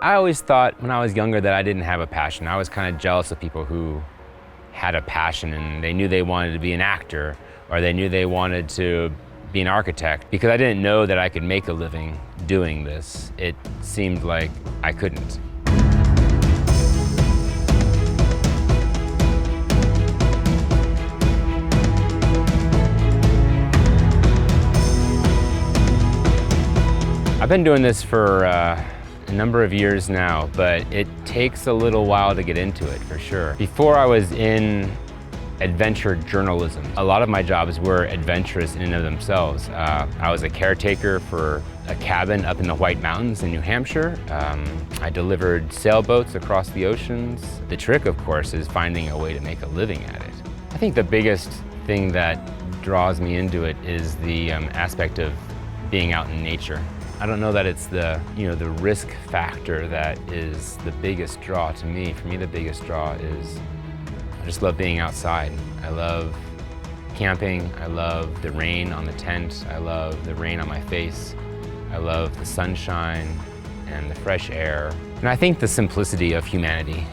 I always thought when I was younger that I didn't have a passion. I was kind of jealous of people who had a passion and they knew they wanted to be an actor or they knew they wanted to be an architect. Because I didn't know that I could make a living doing this, it seemed like I couldn't. I've been doing this for a number of years now, but it takes a little while to get into it, for sure. Before I was in adventure journalism, a lot of my jobs were adventurous in and of themselves. I was a caretaker for a cabin up in the White Mountains in New Hampshire. I delivered sailboats across the oceans. The trick, of course, is finding a way to make a living at it. I think the biggest thing that draws me into it is the aspect of being out in nature. I don't know that it's the risk factor that is the biggest draw to me. For me, the biggest draw is I just love being outside. I love camping. I love the rain on the tent. I love the rain on my face. I love the sunshine and the fresh air. And I think the simplicity of humanity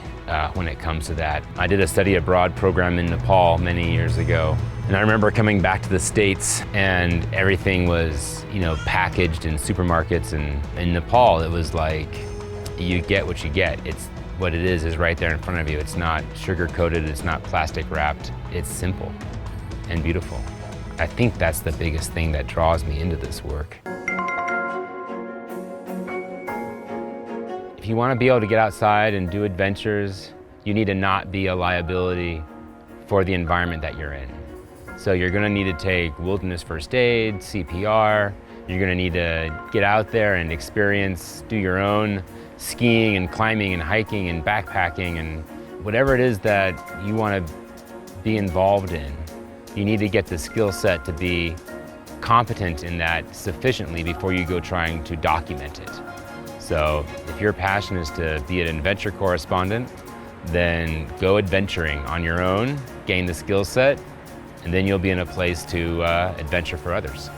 when it comes to that. I did a study abroad program in Nepal many years ago. And I remember coming back to the States and everything was, packaged in supermarkets. And in Nepal, it was like, you get what you get. It's what it is right there in front of you. It's not sugar-coated, it's not plastic wrapped. It's simple and beautiful. I think that's the biggest thing that draws me into this work. If you want to be able to get outside and do adventures, you need to not be a liability for the environment that you're in. So you're going to need to take wilderness first aid, CPR. You're going to need to get out there and experience, do your own skiing and climbing and hiking and backpacking and whatever it is that you want to be involved in. You need to get the skill set to be competent in that sufficiently before you go trying to document it. So if your passion is to be an adventure correspondent, then go adventuring on your own, gain the skill set, and then you'll be in a place to adventure for others.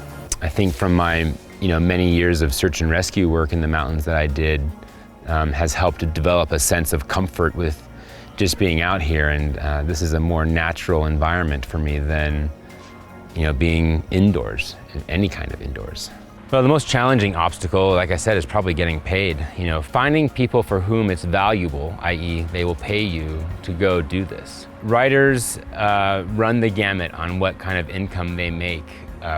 I think from my many years of search and rescue work in the mountains that I did has helped to develop a sense of comfort with just being out here, and this is a more natural environment for me than being indoors, any kind of indoors. Well, the most challenging obstacle, like I said, is probably getting paid. Finding people for whom it's valuable, i.e. they will pay you to go do this. Writers run the gamut on what kind of income they make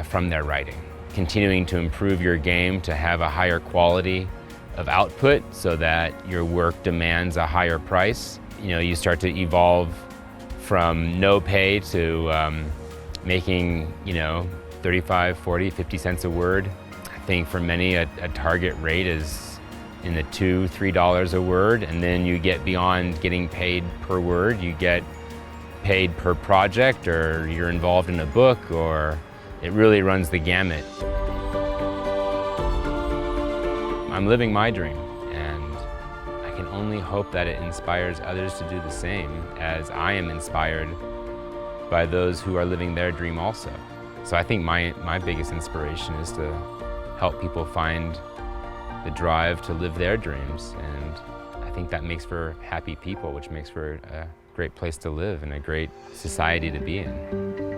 from their writing. Continuing to improve your game to have a higher quality of output so that your work demands a higher price. You start to evolve from no pay to making 35, 40, 50 cents a word. I think for many a target rate is in the $2, $3 a word, and then you get beyond getting paid per word. You get paid per project, or you're involved in a book, or it really runs the gamut. I'm living my dream, and I can only hope that it inspires others to do the same, as I am inspired by those who are living their dream also. So I think my biggest inspiration is to help people find the drive to live their dreams, and I think that makes for happy people, which makes for a great place to live and a great society to be in.